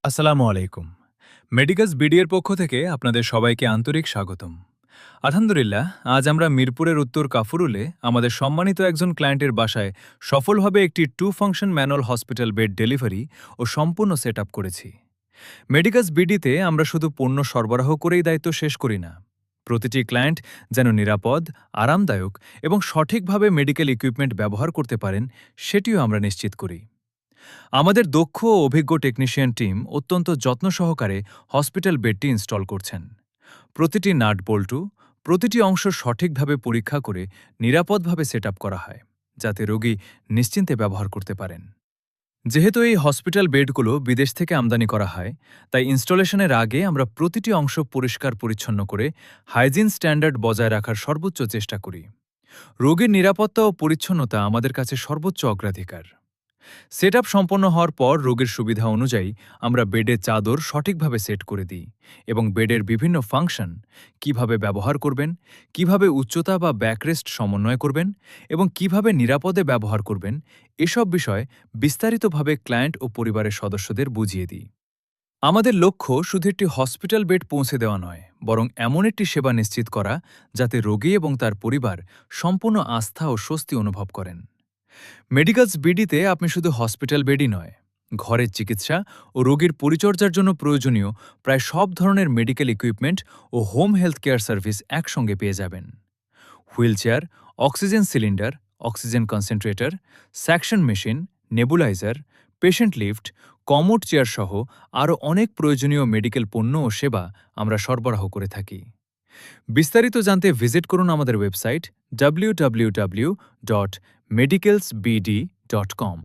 আসসালামু আলাইকুম। মেডিকাস বিডিএর পক্ষ থেকে আপনাদের সবাইকে আন্তরিক স্বাগতম। আলহামদুলিল্লাহ, আজ আমরা মিরপুরের উত্তর কাফরুলে আমাদের সম্মানিত একজন ক্লায়েন্টের বাসায় সফলভাবে একটি two function manual hospital bed delivery ও সম্পূর্ণ সেট আপ করেছি। মেডিকাস বিডিতে আমরা শুধু পণ্য সরবরাহ করেই দায়িত্ব শেষ করি না, প্রতিটি ক্লায়েন্ট যেন নিরাপদ, আরামদায়ক এবং সঠিকভাবে মেডিকেল ইকুইপমেন্ট ব্যবহার করতে পারেন সেটিও আমরা নিশ্চিত করি। আমাদের দক্ষ ও অভিজ্ঞ টেকনিশিয়ান টিম অত্যন্ত যত্ন সহকারে হসপিটাল বেডটি ইনস্টল করছেন। প্রতিটি নাট বল্টু, প্রতিটি অংশ সঠিকভাবে পরীক্ষা করে নিরাপদভাবে সেট করা হয়, যাতে রোগী নিশ্চিন্তে ব্যবহার করতে পারেন। যেহেতু এই হসপিটাল বেডগুলো বিদেশ থেকে আমদানি করা হয়, তাই ইনস্টলেশনের আগে আমরা প্রতিটি অংশ পরিষ্কার পরিচ্ছন্ন করে হাইজিন স্ট্যান্ডার্ড বজায় রাখার সর্বোচ্চ চেষ্টা করি। রোগীর নিরাপত্তা ও পরিচ্ছন্নতা আমাদের কাছে সর্বোচ্চ অগ্রাধিকার। সেটআপ সম্পন্ন হওয়ার পর রোগীর সুবিধা অনুযায়ী আমরা বেডের চাদর সঠিকভাবে সেট করে দিই এবং বেডের বিভিন্ন ফাংশন কিভাবে ব্যবহার করবেন, কিভাবে উচ্চতা বা ব্যাকরেস্ট সমন্বয় করবেন এবং কিভাবে নিরাপদে ব্যবহার করবেন, এসব বিষয় বিস্তারিতভাবে ক্লায়েন্ট ও পরিবারের সদস্যদের বুঝিয়ে দিই। আমাদের লক্ষ্য শুধু একটি হসপিটাল বেড পৌঁছে দেওয়া নয়, বরং এমন একটি সেবা নিশ্চিত করা যাতে রোগী এবং তার পরিবার সম্পূর্ণ আস্থা ও স্বস্তি অনুভব করেন। মেডিকালস বিডিতে আপনি শুধু হসপিটাল বেডই নয়, ঘরের চিকিৎসা ও রোগীর পরিচর্যার জন্য প্রয়োজনীয় প্রায় সব ধরনের মেডিকেল ইকুইপমেন্ট ও হোম হেলথ কেয়ার সার্ভিস একসঙ্গে পেয়ে যাবেন। Wheelchair, oxygen cylinder, oxygen concentrator, section machine, nebuliser, patient lift, commode chair সহ আরও অনেক প্রয়োজনীয় মেডিকেল পণ্য ও সেবা আমরা সরবরাহ করে থাকি। বিস্তারিত জানতে ভিজিট করুন আমাদের ওয়েবসাইট www.medicalsbd.com।